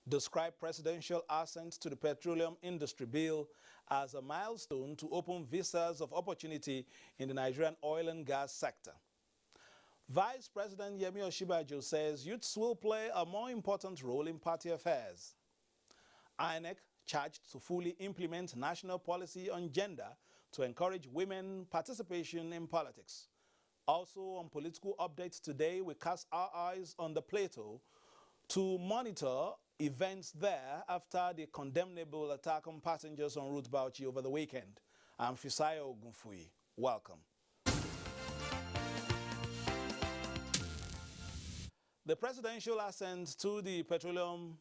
described presidential assent to the petroleum industry bill as a milestone to open visas of opportunity in the Nigerian oil and gas sector. Vice President Yemi Osinbajo says youths will play a more important role in party affairs. INEC charged to fully implement national policy on gender to encourage women participation in politics. Also on political updates today, we cast our eyes on the Plateau to monitor events there after the condemnable attack on passengers on route Bauchi over the weekend. I'm Fisayo Ogunfuyi. Welcome. The presidential assent to the petroleum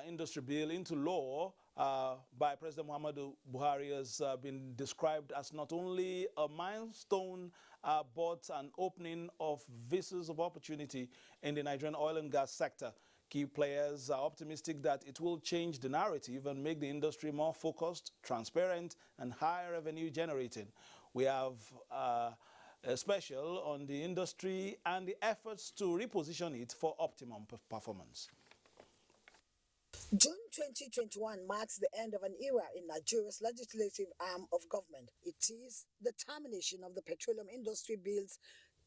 industry bill into law by President Muhammadu Buhari has been described as not only a milestone but an opening of visas of opportunity in the Nigerian oil and gas sector. Key players are optimistic that it will change the narrative and make the industry more focused, transparent, and higher revenue generating. We have a special on the industry and the efforts to reposition it for optimum performance. June 2021 marks the end of an era in Nigeria's legislative arm of government. It is the termination of the Petroleum Industry Bill's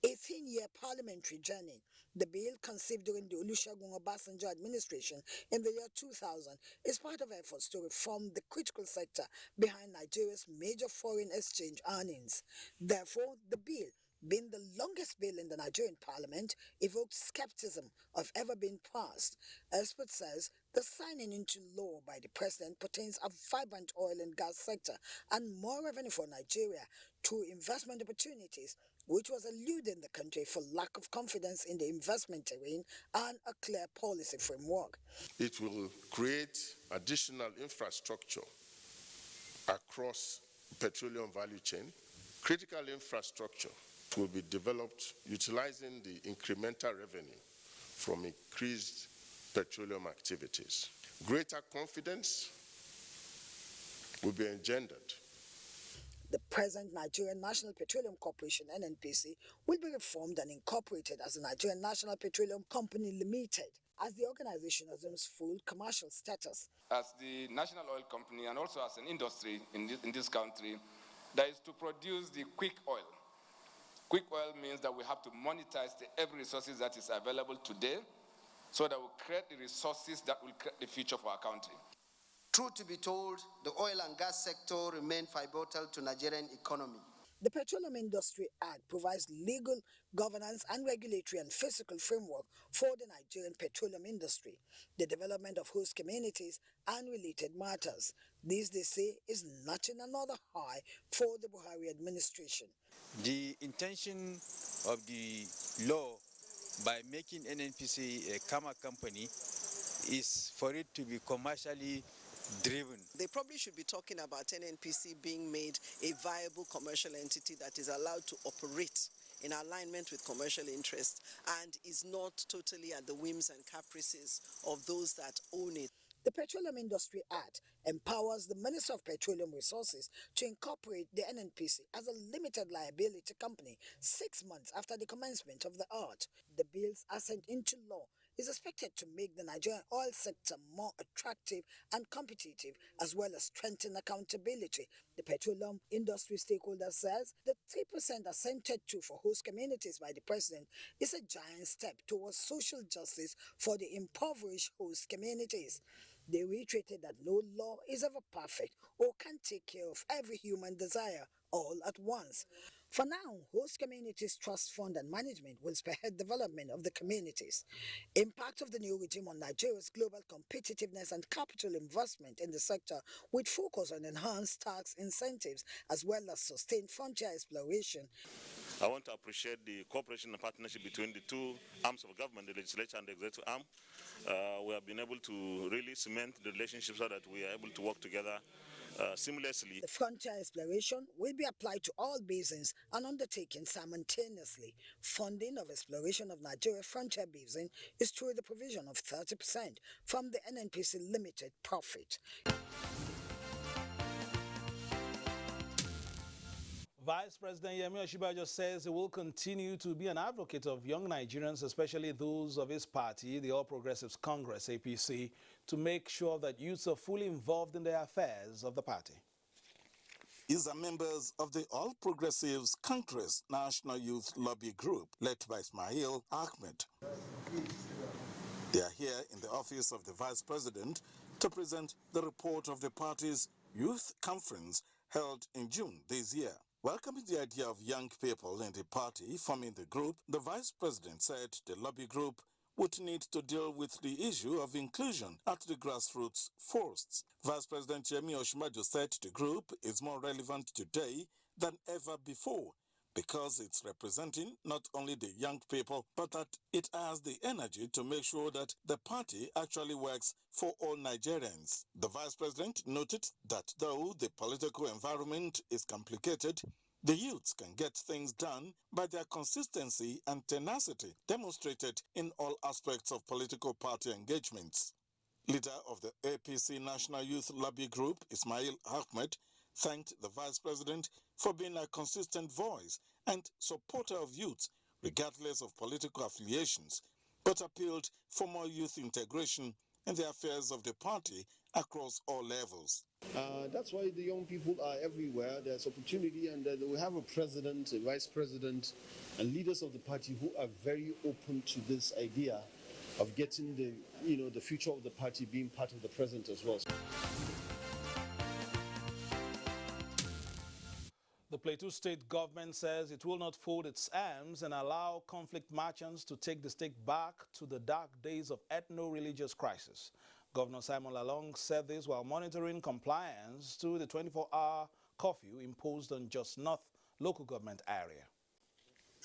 18-year parliamentary journey. The bill, conceived during the Olusegun Obasanjo administration in the year 2000, is part of efforts to reform the critical sector behind Nigeria's major foreign exchange earnings. Therefore, the bill, being the longest bill in the Nigerian parliament, evoked skepticism of ever being passed. Experts says the signing into law by the president pertains a vibrant oil and gas sector and more revenue for Nigeria through investment opportunities, which was eluding the country for lack of confidence in the investment terrain and a clear policy framework. It will create additional infrastructure across petroleum value chain. Critical infrastructure will be developed utilizing the incremental revenue from increased petroleum activities. Greater confidence will be engendered. The present Nigerian National Petroleum Corporation, NNPC, will be reformed and incorporated as the Nigerian National Petroleum Company Limited as the organization assumes full commercial status. As the national oil company and also as an industry in this country, that is to produce the quick oil. Quick oil means that we have to monetize every resources that is available today so that we create the resources that will create the future for our country. Truth to be told, the oil and gas sector remain pivotal to Nigerian economy. The Petroleum Industry Act provides legal, governance, and regulatory and fiscal framework for the Nigerian petroleum industry, the development of host communities, and related matters. This, they say, is notching another high for the Buhari administration. The intention of the law by making NNPC a Kama company is for it to be commercially driven. They probably should be talking about NNPC being made a viable commercial entity that is allowed to operate in alignment with commercial interests and is not totally at the whims and caprices of those that own it. The Petroleum Industry Act empowers the Minister of Petroleum Resources to incorporate the NNPC as a limited liability company 6 months after the commencement of the act. The bill's assent into law is expected to make the Nigerian oil sector more attractive and competitive, as well as strengthen accountability. The petroleum industry stakeholder says the 3% assented to for host communities by the president is a giant step towards social justice for the impoverished host communities. They reiterated that no law is ever perfect or can take care of every human desire all at once. For now, Host Communities Trust Fund and Management will spearhead development of the communities. Impact of the new regime on Nigeria's global competitiveness and capital investment in the sector with focus on enhanced tax incentives as well as sustained frontier exploration. I want to appreciate the cooperation and partnership between the two arms of government, the legislature and the executive arm. We have been able to really cement the relationship so that we are able to work together seamlessly. The frontier exploration will be applied to all basins and undertaken simultaneously. Funding of exploration of Nigeria Frontier Basin is through the provision of 30% from the NNPC Limited profit. Vice President Yemi Osinbajo says he will continue to be an advocate of young Nigerians, especially those of his party, the All Progressives Congress, APC, to make sure that youths are fully involved in the affairs of the party. These are members of the All Progressives Congress National Youth Lobby Group, led by Ismail Ahmed. They are here in the office of the Vice President to present the report of the party's youth conference held in June this year. Welcoming the idea of young people in the party forming the group, the Vice President said the lobby group would need to deal with the issue of inclusion at the grassroots first. Vice President Yemi Osinbajo said the group is more relevant today than ever before because it's representing not only the young people, but that it has the energy to make sure that the party actually works for all Nigerians. The Vice President noted that though the political environment is complicated, the youths can get things done by their consistency and tenacity demonstrated in all aspects of political party engagements. Leader of the APC National Youth Lobby Group, Ismail Ahmed, thanked the Vice President for being a consistent voice and supporter of youth, regardless of political affiliations, but appealed for more youth integration in the affairs of the party across all levels. That's why the young people are everywhere. There's opportunity, and we have a president, a vice president, and leaders of the party who are very open to this idea of getting the future of the party being part of the present as well. The Plateau State government says it will not fold its arms and allow conflict merchants to take the state back to the dark days of ethno-religious crisis. Governor Simon Lalong said this while monitoring compliance to the 24-hour curfew imposed on Jos North local government area.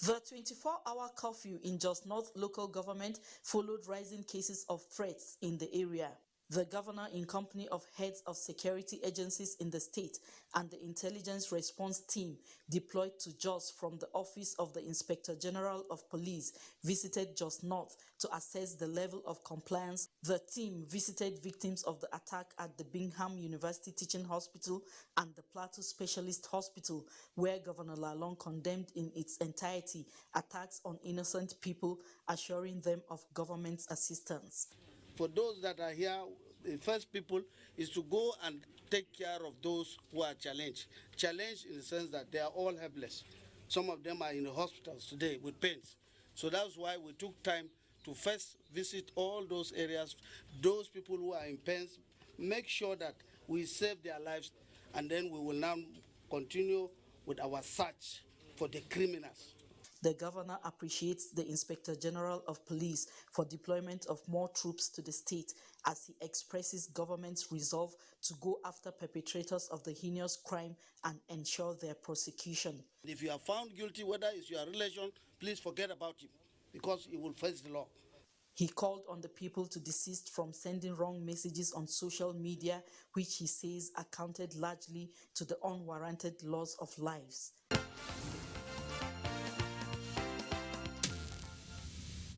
The 24-hour curfew in Jos North local government followed rising cases of threats in the area. The governor, in company of heads of security agencies in the state and the intelligence response team deployed to Jos from the office of the Inspector General of Police, visited Jos North to assess the level of compliance. The team visited victims of the attack at the Bingham University Teaching Hospital and the Plateau Specialist Hospital, where Governor Lalong condemned in its entirety attacks on innocent people, assuring them of government's assistance. For those that are here, the first people is to go and take care of those who are challenged. Challenged in the sense that they are all helpless. Some of them are in the hospitals today with pains. So that's why we took time to first visit all those areas, those people who are in pains, make sure that we save their lives, and then we will now continue with our search for the criminals. The governor appreciates the Inspector General of Police for deployment of more troops to the state as he expresses government's resolve to go after perpetrators of the heinous crime and ensure their prosecution. If you are found guilty, whether it's your relation, please forget about him because he will face the law. He called on the people to desist from sending wrong messages on social media, which he says accounted largely to the unwarranted loss of lives.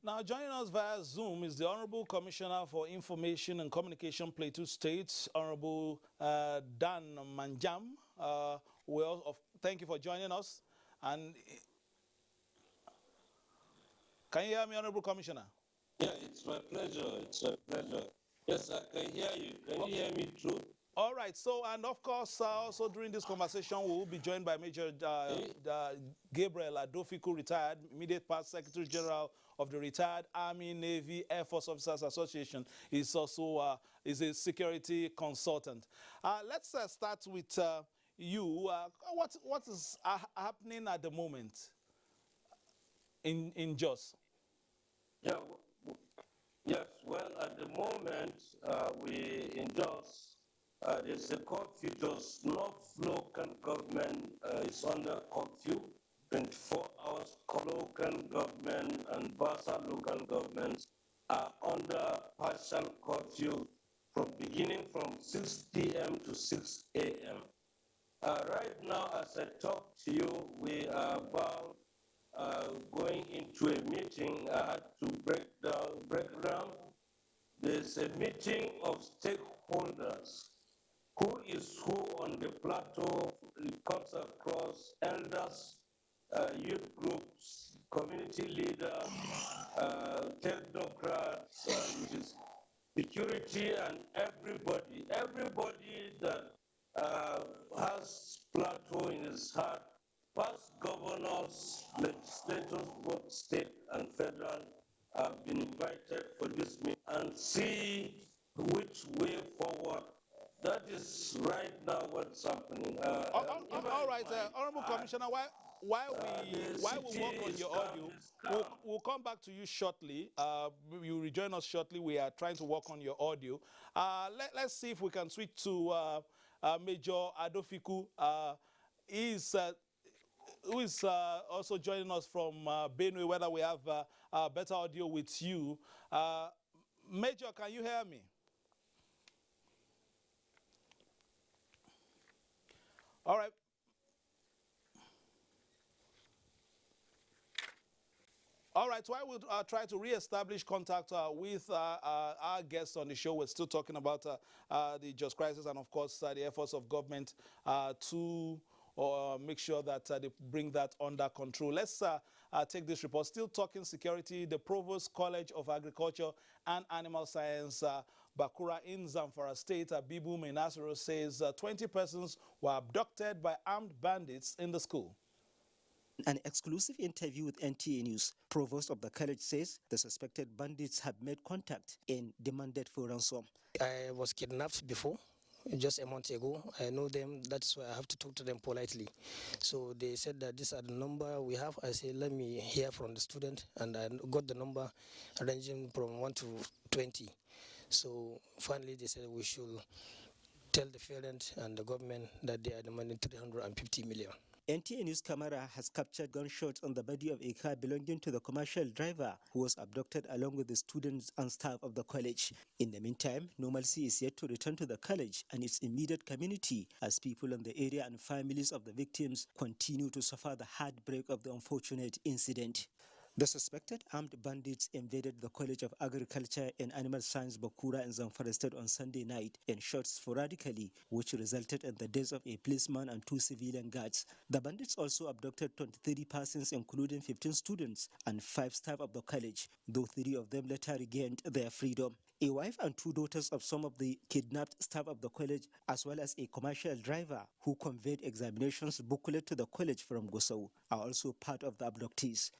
Now, joining us via Zoom is the Honorable Commissioner for Information and Communication, Plateau State, Honorable Dan Manjam. Thank you for joining us. And can you hear me, Honorable Commissioner? Yeah, it's my pleasure. It's my pleasure. Yes, I can hear you. Can you hear me too? All right. So, and of course, also during this conversation, we will be joined by Major Gabriel Adofiku, retired immediate past Secretary General of the Retired Army, Navy, Air Force Officers Association. He's also is a security consultant. Let's start with you. What is happening at the moment in Jos? Yeah. Yes. Well, at the moment, we in Jos. There's a curfew. Jos North local government is under curfew. 24 hours. Local government and Basa local governments are under partial curfew beginning from 6 p.m. to 6 a.m. Right now, as I talk to you, we are about going into a meeting. I had to break down. There's a meeting of stakeholders who is who on the plateau. It cuts across elders, youth groups, community leaders, technocrats, which is security, and everybody that has plateau in his heart, past governors, legislators, both state and federal, have been invited for this meeting and see which way forward. That is right now what's happening. All right, Honorable Commissioner, while we work on your audio, we'll come back to you shortly. You rejoin us shortly. We are trying to work on your audio. Let's see if we can switch to Major Adofiku. Who is also joining us from Benue, whether we have better audio with you. Major, can you hear me? All right. All right, so I will try to re-establish contact with our guests on the show. We're still talking about the just crisis and, of course, the efforts of government to make sure that they bring that under control. Let's take this report. Still talking security. The Provost College of Agriculture and Animal Science, Bakura in Zamfara State, Bibu Menasoro, says 20 persons were abducted by armed bandits in the school. An exclusive interview with NTA News, Provost of the college says the suspected bandits have made contact and demanded for ransom. I was kidnapped before, just a month ago. I know them, that's why I have to talk to them politely. So they said that these are the number we have. I said, let me hear from the student, and I got the number ranging from 1 to 20. So finally they said we should tell the parent and the government that they are demanding 350 million. NTA News camera has captured gunshots on the body of a car belonging to the commercial driver who was abducted along with the students and staff of the college. In the meantime, normalcy is yet to return to the college and its immediate community as people in the area and families of the victims continue to suffer the heartbreak of the unfortunate incident. The suspected armed bandits invaded the College of Agriculture and Animal Science Bakura in Zamfara State on Sunday night and shot sporadically, which resulted in the deaths of a policeman and 2 civilian guards. The bandits also abducted 23 persons, including 15 students and 5 staff of the college, though 3 of them later regained their freedom. A wife and 2 daughters of some of the kidnapped staff of the college, as well as a commercial driver who conveyed examinations booklet to the college from Gusau, are also part of the abductees.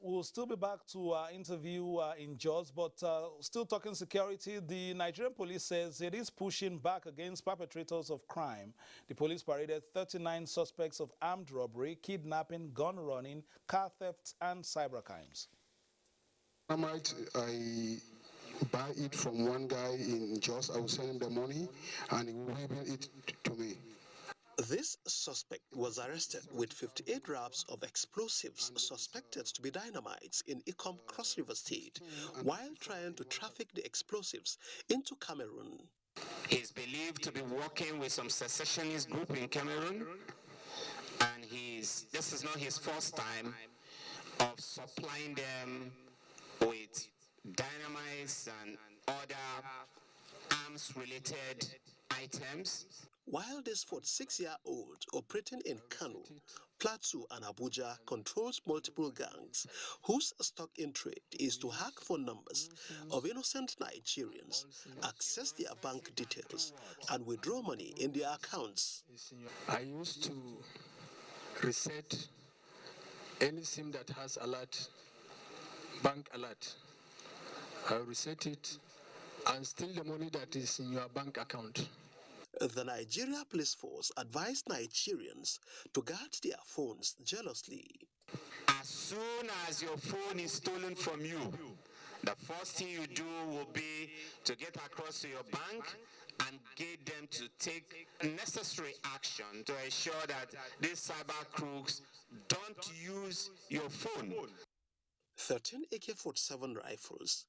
We'll still be back to our interview in Jos, but still talking security. The Nigerian police says it is pushing back against perpetrators of crime. The police paraded 39 suspects of armed robbery, kidnapping, gun running, car theft, and cybercrimes. I buy it from one guy in Jos. I will send him the money, and he will bring it to me. This suspect was arrested with 58 wraps of explosives suspected to be dynamites in Ikom, Cross River State, while trying to traffic the explosives into Cameroon. He's believed to be working with some secessionist group in Cameroon, and this is not his first time of supplying them with dynamites and other arms-related items. While this 46-year-old operating in Kano, Plateau and Abuja controls multiple gangs whose stock in trade is to hack phone numbers of innocent Nigerians, access their bank details, and withdraw money in their accounts. I used to reset any SIM that has alert, bank alert. I reset it and steal the money that is in your bank account. The Nigeria Police Force advised Nigerians to guard their phones jealously. As soon as your phone is stolen from you, the first thing you do will be to get across to your bank and get them to take necessary action to ensure that these cyber crooks don't use your phone. 13 AK-47 rifles,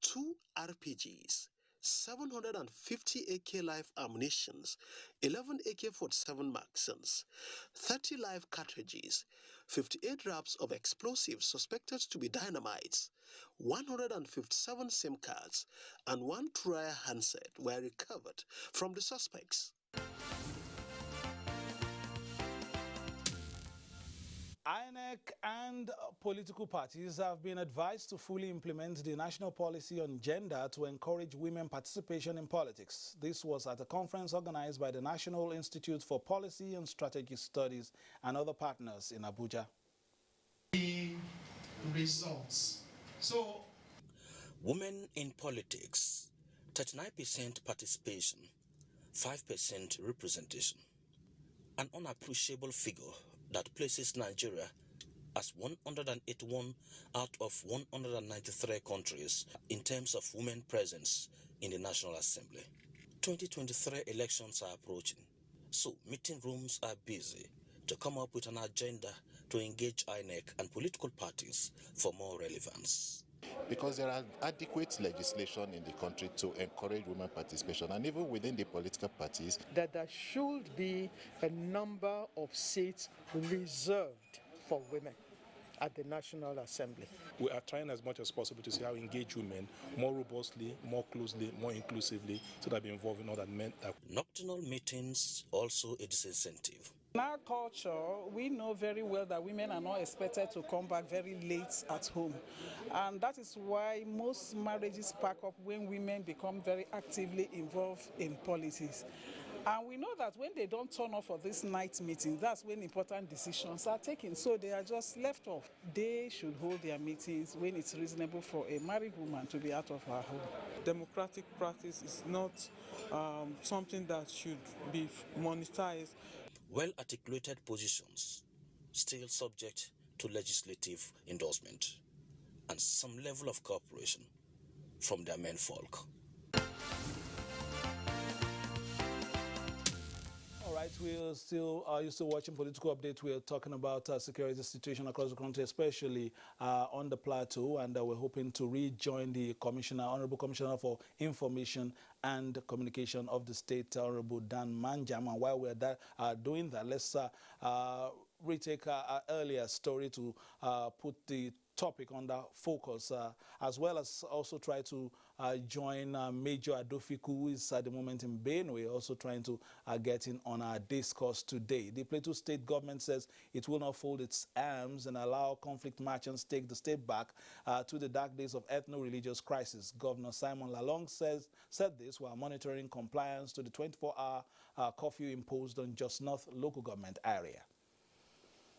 2 RPGs, 750 AK live ammunitions, 11 AK-47 magazines, 30 live cartridges, 58 wraps of explosives suspected to be dynamites, 157 SIM cards, and 1 Turaya handset were recovered from the suspects. INEC and political parties have been advised to fully implement the national policy on gender to encourage women participation in politics. This was at a conference organized by the National Institute for Policy and Strategic Studies and other partners in Abuja. The results. So, women in politics, 39% participation, 5% representation. An unappreciable figure that places Nigeria as 181 out of 193 countries in terms of women presence in the National Assembly. 2023 elections are approaching, so meeting rooms are busy to come up with an agenda to engage INEC and political parties for more relevance. Because there are adequate legislation in the country to encourage women participation, and even within the political parties, that there should be a number of seats reserved for women at the National Assembly. We are trying as much as possible to see how we engage women more robustly, more closely, more inclusively, so that we involve in other men. Nocturnal meetings also a disincentive. In our culture, we know very well that women are not expected to come back very late at home. And that is why most marriages spark up when women become very actively involved in politics. And we know that when they don't turn up for this night meeting, that's when important decisions are taken. So they are just left off. They should hold their meetings when it's reasonable for a married woman to be out of her home. Democratic practice is not something that should be monetized. Well-articulated positions, still subject to legislative endorsement and some level of cooperation from their menfolk. All right, you're still watching Political Update. We're talking about security situation across the country, especially on the plateau, and we're hoping to rejoin the Commissioner, Honorable Commissioner for Information and Communication of the state, Honorable Dan Manjam. And while we're doing that, let's retake our earlier story to put the topic under focus, as well as also try to join Major Adofiku, who is at the moment in Benue, also trying to get in on our discourse today. The Plateau State government says it will not fold its arms and allow conflict merchants take the state back to the dark days of ethno-religious crisis. Governor Simon Lalong said this while monitoring compliance to the 24-hour curfew imposed on Jos North local government area.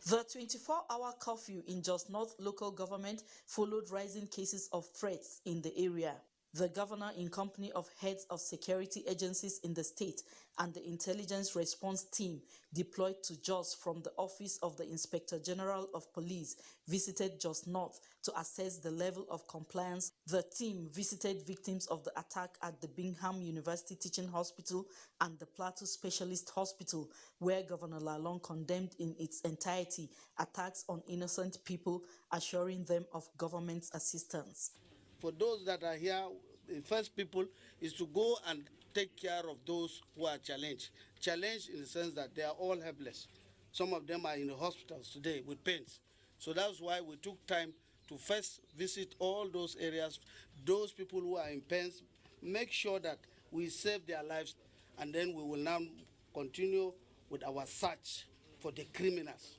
The 24-hour curfew in Jos North local government followed rising cases of threats in the area. The governor, in company of heads of security agencies in the state and the intelligence response team deployed to Jos from the office of the Inspector General of Police, visited Jos North to assess the level of compliance. The team visited victims of the attack at the Bingham University Teaching Hospital and the Plateau Specialist Hospital, where Governor Lalong condemned in its entirety attacks on innocent people, assuring them of government's assistance. For those that are here, the first people is to go and take care of those who are challenged. Challenged in the sense that they are all helpless. Some of them are in the hospitals today with pains. So that's why we took time to first visit all those areas, those people who are in pains, make sure that we save their lives, and then we will now continue with our search for the criminals.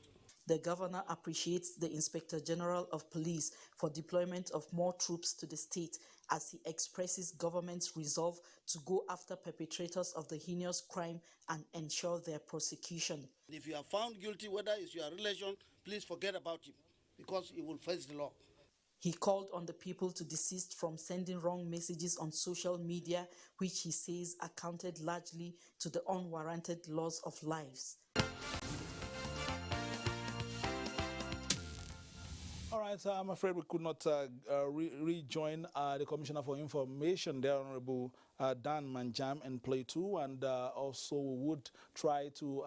The governor appreciates the Inspector General of Police for deployment of more troops to the state as he expresses government's resolve to go after perpetrators of the heinous crime and ensure their prosecution. If you are found guilty, whether it's your relation, please forget about him because he will face the law. He called on the people to desist from sending wrong messages on social media, which he says accounted largely to the unwarranted loss of lives. All right, I'm afraid we could not rejoin the Commissioner for Information, the Honorable Dan Manjam in Plateau, and also we would try to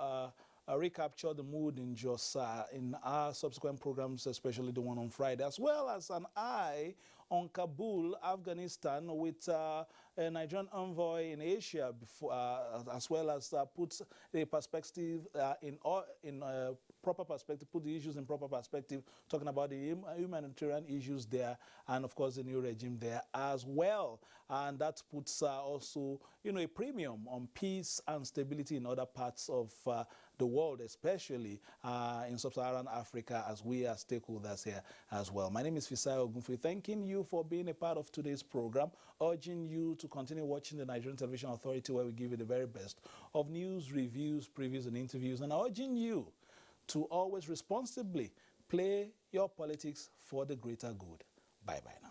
recapture the mood in Jos in our subsequent programs, especially the one on Friday, as well as an eye on Kabul, Afghanistan, with a Nigerian envoy in Asia, before, as well as put a perspective in proper perspective, put the issues in proper perspective, talking about the humanitarian issues there, and of course the new regime there as well. And that puts also, a premium on peace and stability in other parts of the world, especially in sub-Saharan Africa, as we are stakeholders here as well. My name is Fisai Ogunfe, thanking you for being a part of today's program, urging you to continue watching the Nigerian Television Authority, where we give you the very best of news, reviews, previews, and interviews, and urging you to always responsibly play your politics for the greater good. Bye-bye now.